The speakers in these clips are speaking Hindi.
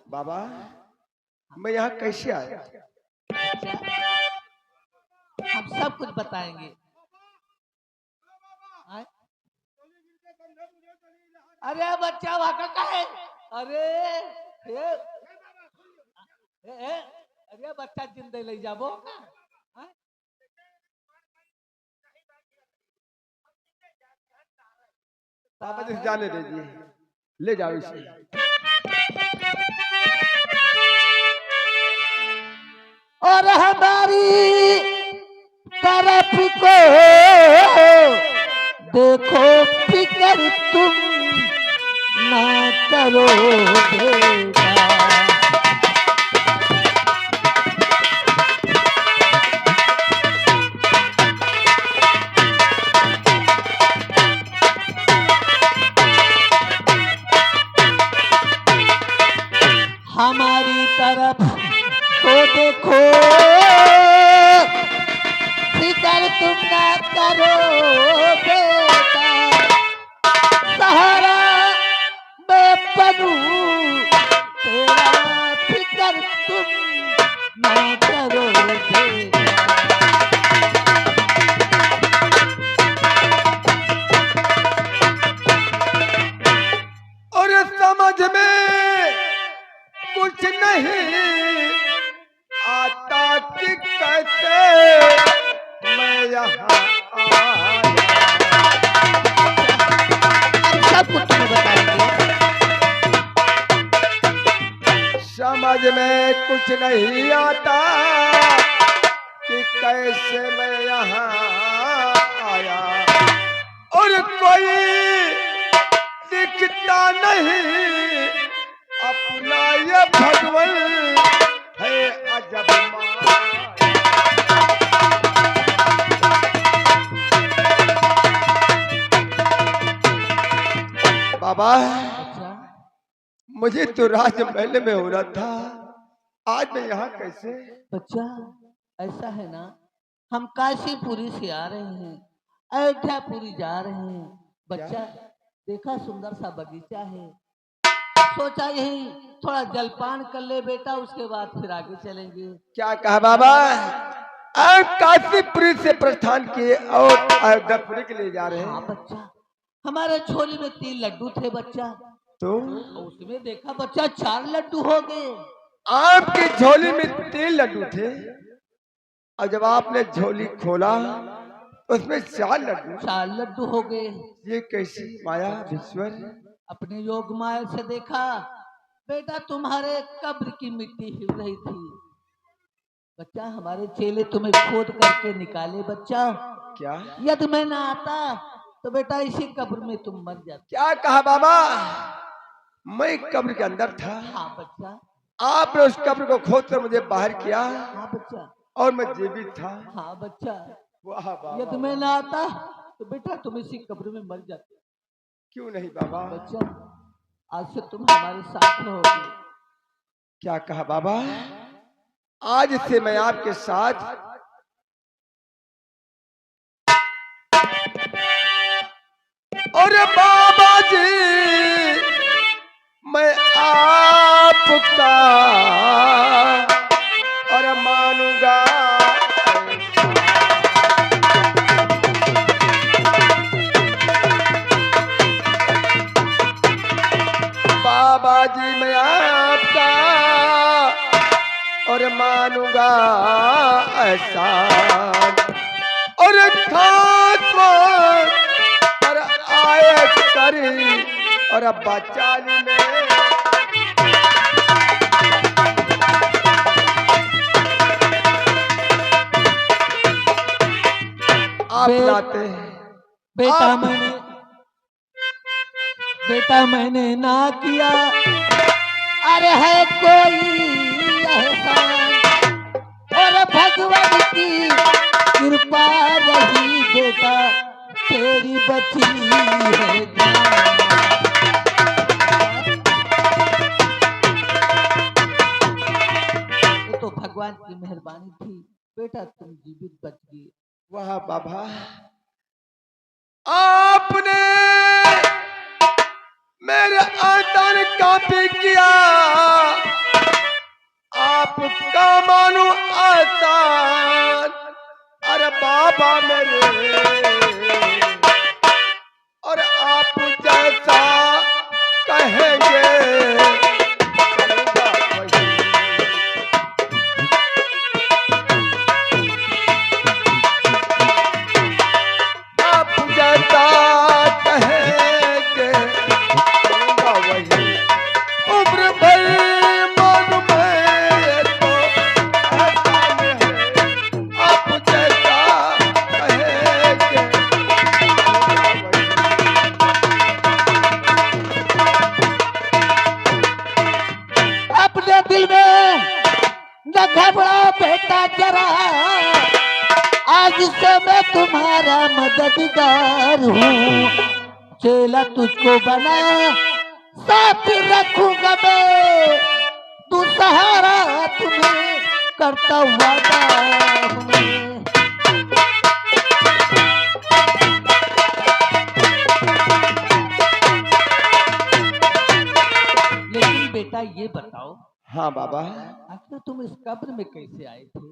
बाबा मैं यहाँ कैसे आया? अच्छा, हम सब कुछ बताएंगे। आए? अरे बच्चा वहाँ का है? अरे ए, अरे बच्चा जिंदे ले जाबो का? आए? पापा जी जाने दीजिए, ले जाओ इसे। और हमारी तरफ को देखो फिकर तुम ना करो बेटा। हमारी तरफ को देखो फिकर तुम ना करो बेटा। सहारा मैं बनूं तेरा फिकर तुम ना करो बेटा। और समझ में कुछ नहीं आता कि कैसे मैं यहाँ आया। अब सब कुछ तुम्हें बताएंगे। समझ में कुछ नहीं आता कि कैसे मैं यहाँ आया। और कोई दिखता नहीं अपना ये भगवान है अजब माया। बाबा अच्छा मुझे तो राजमहल में होना था, आज मैं यहाँ कैसे? बच्चा ऐसा है ना, हम काशीपुरी से आ रहे हैं, अयोध्यापुरी जा रहे हैं। बच्चा देखा सुंदर सा बगीचा है, सोचा यही थोड़ा जलपान कर ले बेटा, उसके बाद फिर आगे चलेंगे। क्या कहा बाबा? आप काशीपुरी से प्रस्थान किए और अयोध्यापुरी के लिए जा रहे हाँ हैं? बच्चा, हमारे झोली में 3 लड्डू थे बच्चा, तो उसमें देखा बच्चा 4 लड्डू हो गए। आपकी झोली में 3 लड्डू थे और जब आपने झोली खोला उसमें 4 लड्डू। 4 लड्डू हो गए। ये कैसी माया ईश्वर? अपने योग माया से देखा बेटा, तुम्हारे कब्र की मिट्टी हिल रही थी बच्चा, हमारे चेले तुम्हें खोद करके निकाले बच्चा। क्या यदि मैं ना आता तो बेटा इसी कब्र में तुम मर जाते। क्या कहा बाबा? मैं कब्र के अंदर था, हाँ बच्चा। आपने उस कब्र को खोद कर मुझे बाहर किया हाँ बच्चा। और मैं जीवित था। हाँ बच्चा, वाह बाबा, यदि मैं ना आता तो बेटा तुम इसी कब्र में मर जाते। क्यों नहीं बाबा? बच्चा आज से तुम हमारे साथ रहोगे। क्या कहा बाबा? आज से मैं आपके साथ। और बाबा जी मैं आपका और मानूंगा बाबा जी मैं आपका और मानूंगा ऐसा। और खास पर आए करी और बचाली में आप लाते हैं। बेटा मैंने ना किया, अरे है कोई एहसान, और भगवान की कृपा रही बेटा, तेरी बची है जान। ये तो भगवान की मेहरबानी थी बेटा, तुम जीवित बच गए। वाह बाबा, आपने मेरे आत्मा ने काफी किया एहसान, अरे बाबा मेरे, और आप जैसा कहेंगे करूँगा वही। आप जैसा कहेंगे करूँगा वही। उम्र भर मन में तो एहसान है, आप जैसा कहेंगे करूँगा वही। अपने दिल में न घबरा बेटा जरा, आज से मैं तुम्हारा मददगार हूँ। चेला तुझको बना साथ रखूंगा मैं, तू सहारा तुम्हें करता वादा हूँ मैं। लेकिन बेटा ये बताओ, हाँ बाबा। आखिर तुम इस कब्र में कैसे आए थे?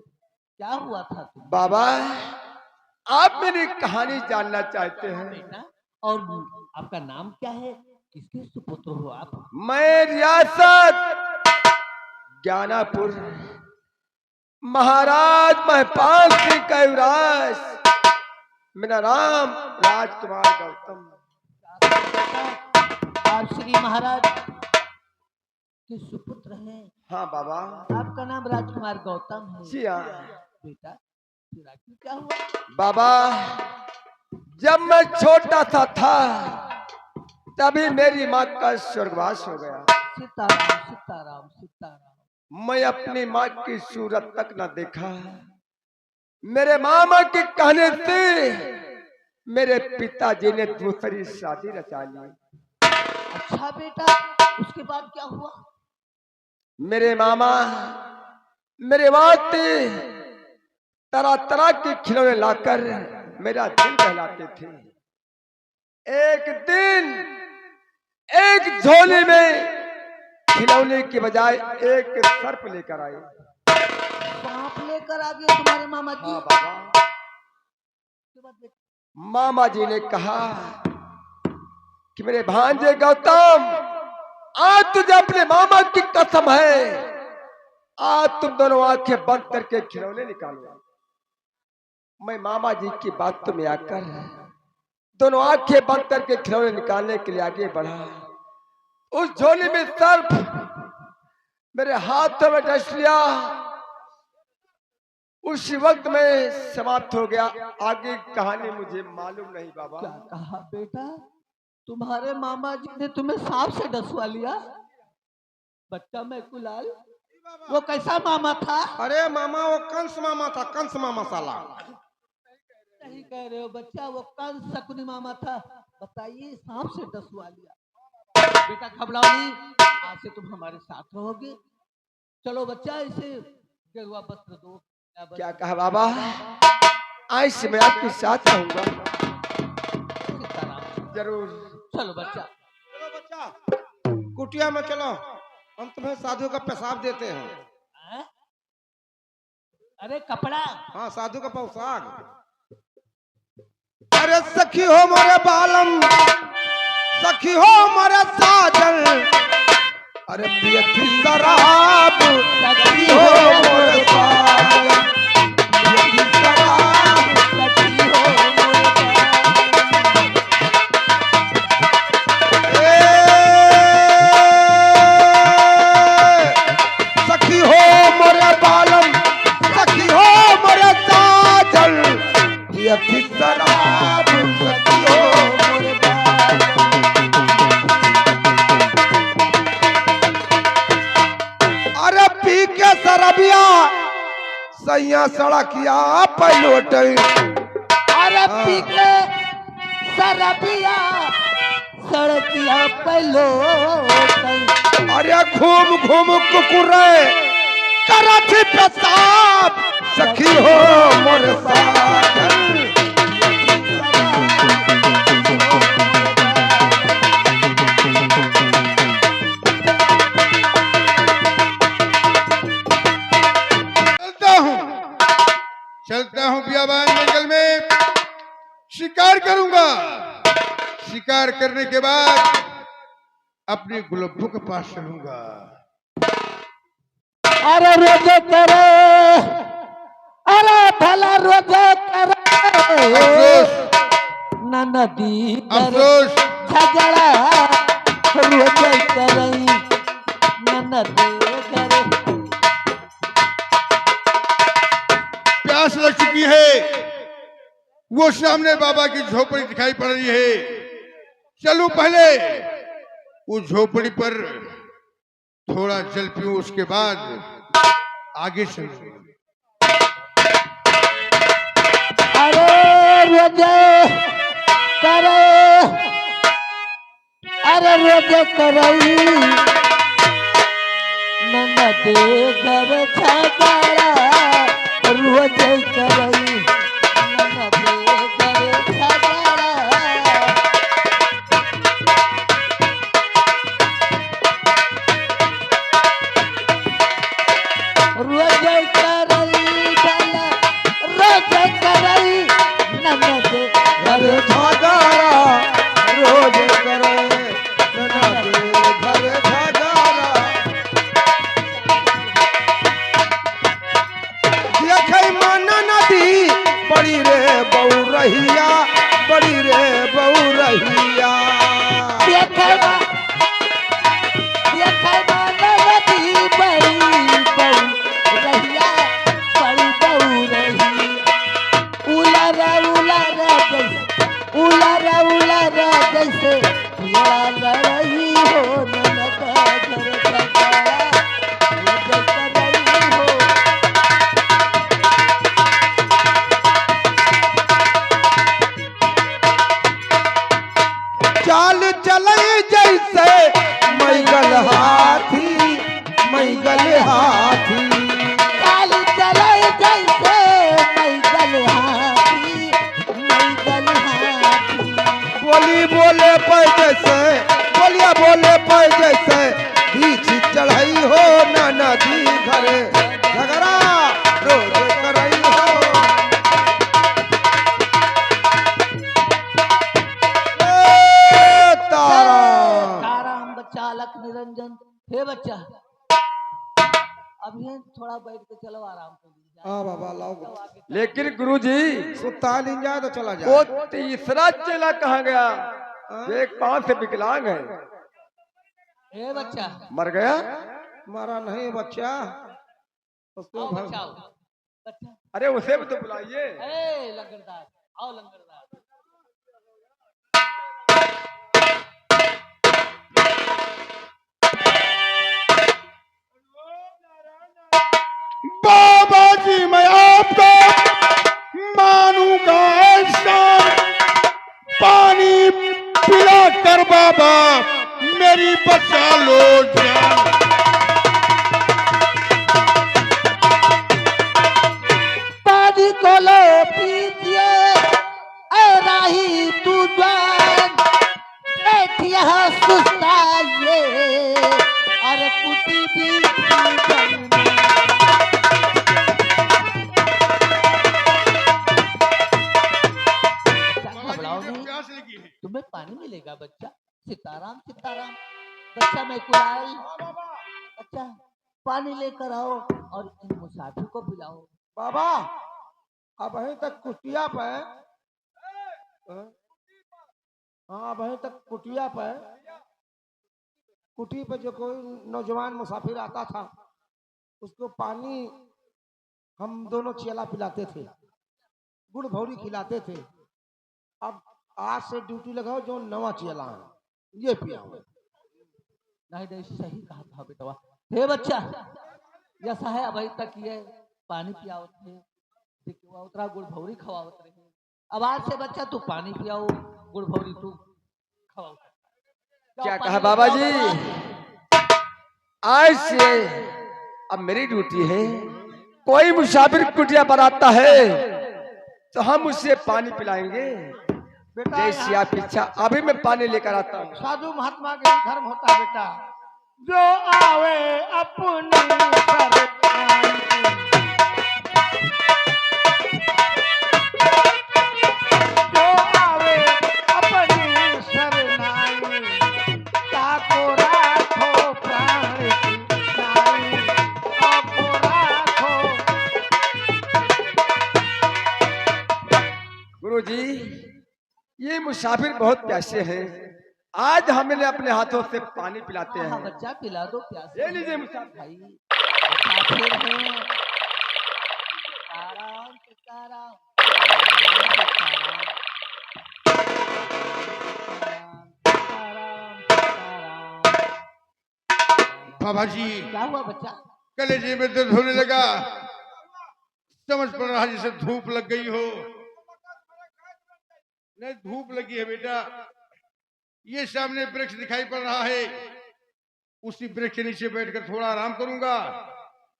क्या हुआ था तुम? बाबा, आप मेरी कहानी जानना चाहते हैं? बेटा, और आपका नाम क्या है? किसके सुपुत्र हो आप? मैं रियासत ज्ञानापुर महाराज महपाल सिंह का युवराज, मेरा नाम राजकुमार गौतम। आप श्री महाराज के सुपुत्र हैं। हाँ बाबा। आपका नाम राजकुमार गौतम है। जी हाँ। बेटा, फिर आखिर क्या हुआ? बाबा, जब मैं छोटा सा था तभी मेरी माँ का स्वर्गवास हो गया। सीताराम सीताराम सीताराम। मैं अपनी माँ की सूरत तक न देखा। मेरे मामा के कहने से मेरे पिताजी ने दूसरी शादी रचा ली। अच्छा बेटा, उसके बाद क्या हुआ? मेरे मामा मेरे वास्ते तरह तरह के खिलौने लाकर मेरा दिल बहलाते थे। एक दिन एक झोली में खिलौने के बजाय एक सर्प लेकर आए। सांप लेकर आ गए तुम्हारे मामा जी? हाँ बाबा। उसके बाद बेटा, मामा जी ने कहा कि मेरे भांजे गौतम, आज तुझे अपने मामा की कसम है, आज तुम दोनों आंखें बंद करके खिलौने निकालो। मैं मामा जी की बातों में आकर दोनों आंखें बंद करके खिलौने निकालने के लिए आगे बढ़ा। उस झोली में सर्प मेरे हाथों में डस लिया। उसी वक्त में समाप्त हो गया। आगे की कहानी मुझे मालूम नहीं बाबा। क्या कहा बेटा? तुम्हारे मामा जी ने तुम्हें सांप से डसवा लिया? बच्चा मैं कुलाल, वो कैसा मामा था? अरे मामा, वो कंस मामा था, कंस मामा साला। सही कह रहे हो बच्चा, वो कंस शकुनी मामा था। बताइए, सांप से डसवा लिया। बेटा घबराओ नहीं, आज से तुम हमारे साथ रहोगे। चलो बच्चा, इसे गेरुआ वस्त्र दो। क्या कहा बाबा? आज से मैं आपके साथ रहूंगा। सीताराम। जरूर। चलो बच्चा। चलो बच्चा, कुटिया में चलो, हम तुम्हें साधु का पेशाब देते हैं। हैं? अरे कपड़ा। हाँ, साधु का पोशाक। अरे सखी हो मोरे बालम, सखी हो मोरे साजन, अरे पियती शराब, सखी हो मोरे साजन, पियती शराब, सखी हो मोरे सखी हो मोरे बालम, सखी हो मोरे साजन, पियती शराब, सखी हो मोरे बालम। अरे पी के शराबिया सैया सड़किया पे लौटे। अरे पी के शराबिया सड़किया पे लौटे। अरे घूम घूम कुकुरे करत पेशाब, सखी हो मोरे साजन। चलता हूँ चलता हूँ बियाबान जंगल में, शिकार करूंगा। शिकार करने के बाद अपनी गुलब्बू के पास चलूंगा। अरे रोजे करे, अरे भला रोजे करे, अफसोस न नदी करे अफसोस झगड़ा, रोजे करे न नदी करे। प्यास लग चुकी है, वो सामने बाबा की झोपड़ी दिखाई पड़ रही है। चलूं पहले उस झोपड़ी पर थोड़ा जल पीऊं, उसके बाद आगे चलूं। अरे रोजे करे, अरे रोजे करई न नदी करे झगड़ा, रोजे करई न नदी करे झगड़ा। रोजे करई भला, रोजे करई ननद घर झगड़ा रोज करे ननद घर झगड़ा। देखे मन नदी बड़ी रे बउरहिया, बड़ी रे बउरहिया। देखवा नदी बड़ी बहू रहिया, बड़ी बहू रही। उलारा जैसे उलारा रही हो ननद घर झगड़ा, रोजे करई हो। चाल चले जैसे मैगल हाथी, मैगल हाथी। चाल चले जैसे मैगल हाथी, मैगल हाथी। बोली बोले पे जैसे, बोलिया बोले पे जैसे बीच चढ़ाई हो ना नदी घरे झगड़ा रोज करई हो। ए तारा ताराम बच्चा अलख निरंजन। हे बच्चा, अब ये थोड़ा बैठ के चलो, आराम कर। हाँ बाबा लाओ। लेकिन गुरुजी कुत्ता नहीं जाए तो चला वो जाए। तीसरा चेला कहाँ गया? एक पांव से विकलांग है, हे बच्चा, मर गया। मारा नहीं बच्चा, उसको आओ बच्चा, आओ बच्चा। अरे उसे भी तो बुलाइए। ए लंगड़दार, आओ लंगड़दार। बाबा जी मैं आपका मानूंगा एहसान, पानी पिला कर बाबा मेरी बचा लो जान। पानी को लो पीजिए, ए राही तू जान, बैठिया सुस्ताइए, अरे कुटी भी घबराओ नहीं, प्यास लगी है। तुम्हें पानी मिलेगा बच्चा। सीताराम सीताराम। बच्चा मैं कुलाल, बच्चा पानी लेकर आओ और इन मुसाफिर को पिलाओ। बाबा अब अभी तक कुटिया पे, हाँ अब अभी तक कुटिया पे, कुटी पे जो कोई नौजवान मुसाफिर आता था उसको पानी हम दोनों चेला पिलाते थे, गुड़ भौरी खिलाते थे। अब आज से ड्यूटी लगाओ जो नवा चेला है ये पियाओ। नहीं नहीं, सही कहा था बेटवा। हे बच्चा, जैसा है अभी तक ये पानी पियावत थे, देखवा उतरा गुड़ भौरी खवावत रहे। अब आज से बच्चा तू पानी पियाओ, गुड़ भौरी तू खवाओ। क्या कहा बाबा जी? आज से अब मेरी ड्यूटी है, कोई मुसाफिर कुटिया पर आता है तो हम उससे पानी पिलाएंगे। बेटा जैसी यहाँ आप इच्छा, अभी मैं पानी लेकर आता हूँ। साधु महात्मा के धर्म होता है बेटा, जो आवे अपनी ये मुसाफिर बहुत प्यासे हैं, आज हम इन्हें अपने हाथों से पानी पिलाते हाँ हैं। बच्चा पिला दो प्यासे ले लीजिए मुसाफिर। भाई मुसाफिर हैं। सीताराम सीताराम सीताराम सीताराम सीताराम। बाबा जी क्या हुआ बच्चा? कलेजे में दर्द होने लगा, समझ पड़ रहा जैसे धूप लग गई हो। नहीं धूप लगी है बेटा, ये सामने वृक्ष दिखाई पड़ रहा है, उसी वृक्ष के नीचे बैठकर थोड़ा आराम करूंगा।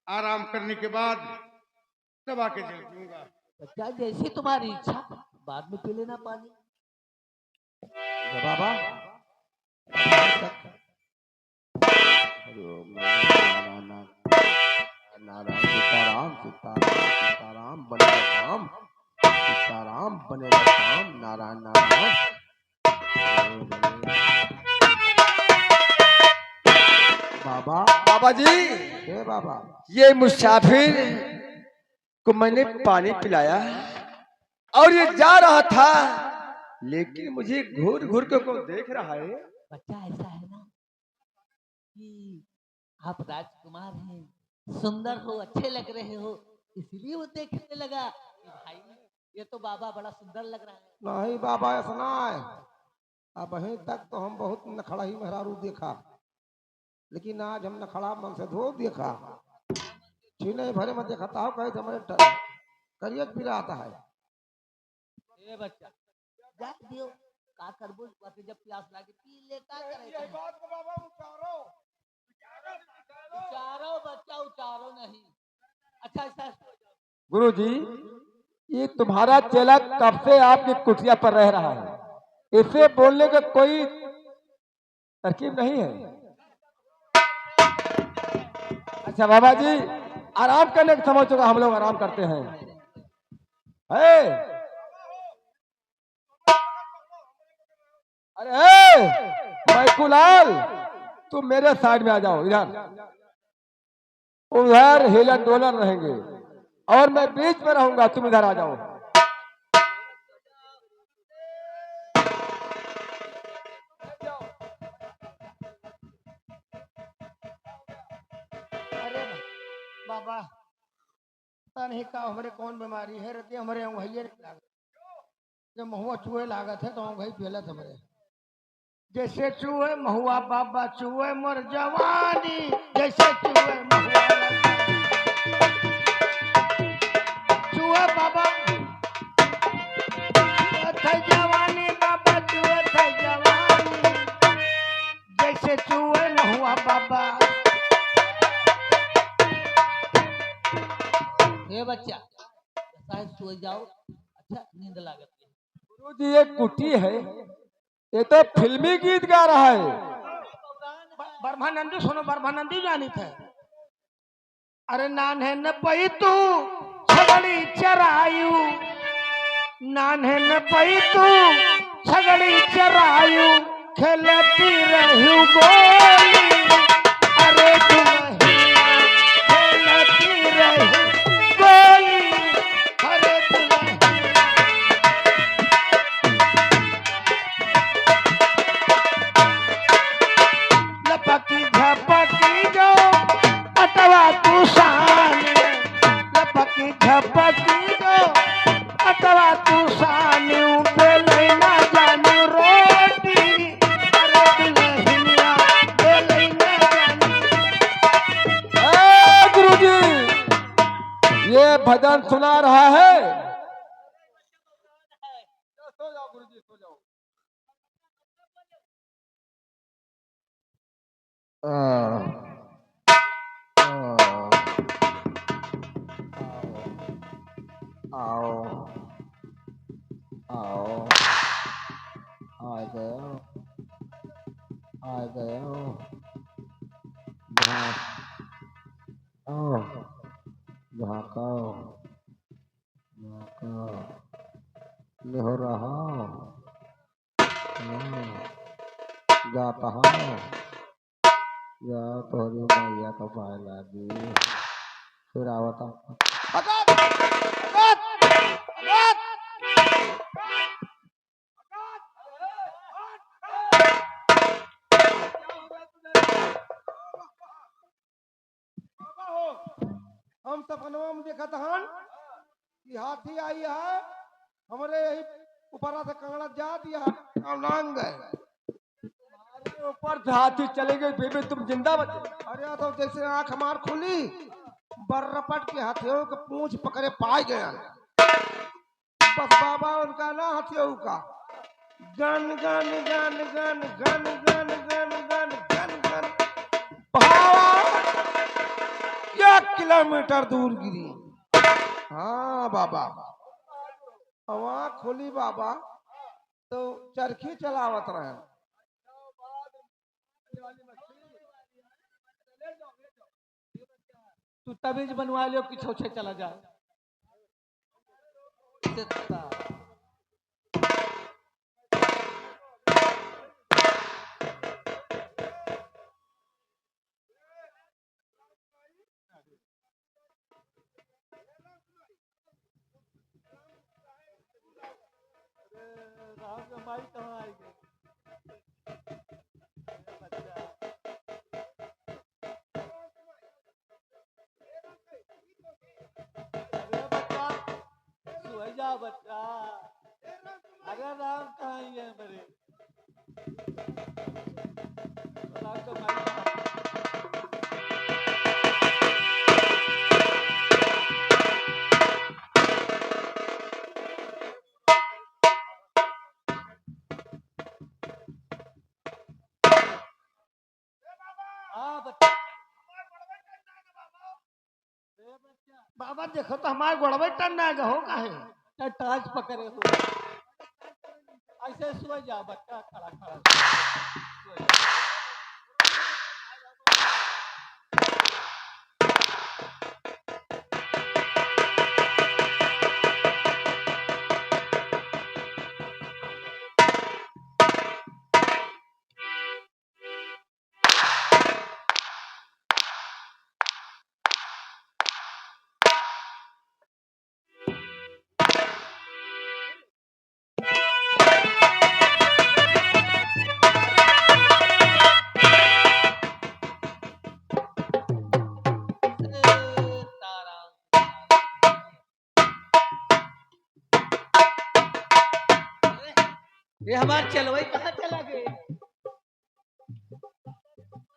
आराम करने के बाद तब आके जल पीऊंगा। बच्चा जैसी तुम्हारी इच्छा, बाद में पी लेना पानी। बाबा नारायण सीताराम सीताराम सीताराम बनेगा काम, सीताराम बनेगा काम, नारायण नारायण। बाबा बाबा जी, हे बाबा, ये मुसाफिर को मैंने पानी पिलाया और ये जा रहा था, लेकिन मुझे घूर घूर के को देख रहा है। बच्चा ऐसा है ना कि आप राजकुमार हैं, सुंदर हो, अच्छे लग रहे हो, इसलिए वो देखने लगा कि भाई ये तो बाबा बड़ा सुंदर लग रहा है। नहीं बाबा ऐसा ना है। अब अभी तक तो हम बहुत नखड़ा ही मेहरारू देखा, लेकिन आज हम नखड़ा मन से धो देखा, छीने भरे में देखा था कहे थे हमारे करियत भी आता है। ए बच्चा जा दियो, का करबो बाकी जब प्यास लागे पी ले, का करे उचारो बच्चा, उचारो नहीं। अच्छा ऐसा गुरुजी, ये तुम्हारा चेला कब से आपकी कुटिया पर रह रहा है, इसे बोलने का कोई तरकीब नहीं है। अच्छा बाबा जी, आराम करने का समय हो चुका, हम लोग आराम करते हैं। है? अरे बैकुलाल, तुम मेरे साइड में आ जाओ, इधर उधर हिलर डोलर रहेंगे और मैं बीच में रहूंगा, तुम इधर आ जाओ। अरे बाबा पता नहीं का हमारे कौन बीमारी है, रहती हमारे अंगहिये लागत, जब महुआ चूहे लागत है तो अंगही फैलत हमारे, जैसे चूहे महुआ बाबा चूहे मोर जवानी, जैसे चूहे महुआ चूहे बाबा चूहे थे जवानी, बाबा चूहे थे जवानी, जैसे चूहे महुआ बाबा। ए बच्चा शायद सो जाओ, अच्छा नींद लागत है। गुरुजी, ये कुटी है, ये तो फिल्मी गीत गा रहा है। ब्रह्मानंदी सुनो, ब्रह्मानंदी जानी थे। अरे नान्हे न पई तू छगड़ी चरायू, नान्हे न पई तू छगड़ी चरायू, खेलती रहू गोली, अरे दुल्हनिया खेलती रहू गोली, अरे दुल्हनिया। लपकी झपकी जो अटवा तू साने, लपकी झपकी जो अटवा तू साने, बेले ना जाने रोटी, अरे दुल्हनिया बेले ना जाने। गुरुजी, ये भजन सुना रहा है। सो जाओ गुरुजी, सो जाओ। आओ आओ आ गया आ गया, आओ झाकाओ झाकाओ, ले हो रहा जाता हूँ, जा तोहरी मैया का पाए लागी, फिर आवता हम सपनवा में देखत हन कि हाथी आई है हमारे यही ऊपर से कांगड़ा जा दिया नांग गए। हमारे ऊपर से हाथी चले गए फिर भी तुम जिंदा बचे। अरे तो जैसे आंख हमार खुली बर्रपट के हाथियों के पूंछ पकड़े पाए गया। बस बाबा उनका ना हाथियों का गन गन गन गन गन गन गन गन गन गन भावा 1 किलोमीटर दूर गिरी। हाँ बाबा वहाँ खोली बाबा तो चरखी चलावत रहे। तू तमीज बनवा लियो कि छोछे चला जा। राम रमाई कहाँ आएगी? जा बच्चा। अरे राम कहाँ है मेरे? राम तो भाई बाबा देखो तो हमारे गोड़वे टन हो काहे टाच पकड़े हो। ऐसे सो जा बच्चा खड़ा खड़ा सो जा। ये हमार चलवई कहाँ चला गए?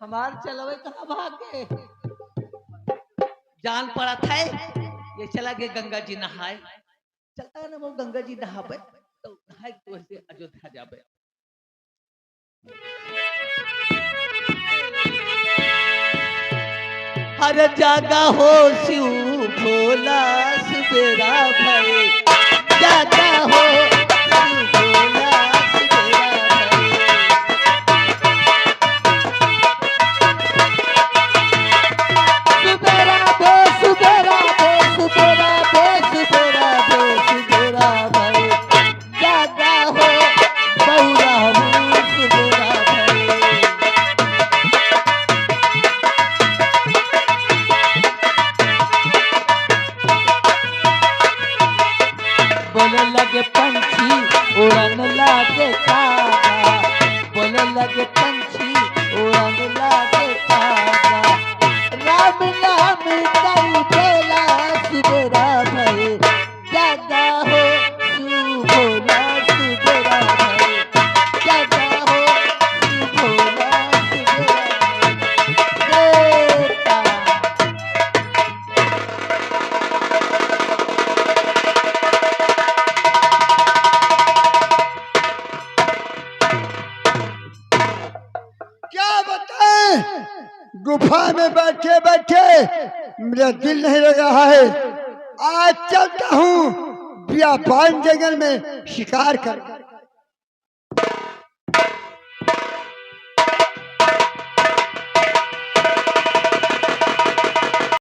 हमार चलवई कहाँ भाग गए? जान पड़ा था ये चला गए गंगा जी नहाए। चलता है ना वो गंगा जी नहावे तो नहाए तो ऐसे अयोध्या जावे। हर जागा हो शिव भोला सवेरा भरे जागा हो लगे पंछी उड़न लागे कागा, बोले लगे पंछी उड़न लागे कागा। राम नाम कई बेला सुबेरा भये जागा हो तू भोला सुबेरा भये जागा हो तू भोला सुबेरा गुफा में बैठे बैठे मेरा दिल नहीं लग रहा है। आज चलता हूँ व्यापार जंगल में शिकार कर।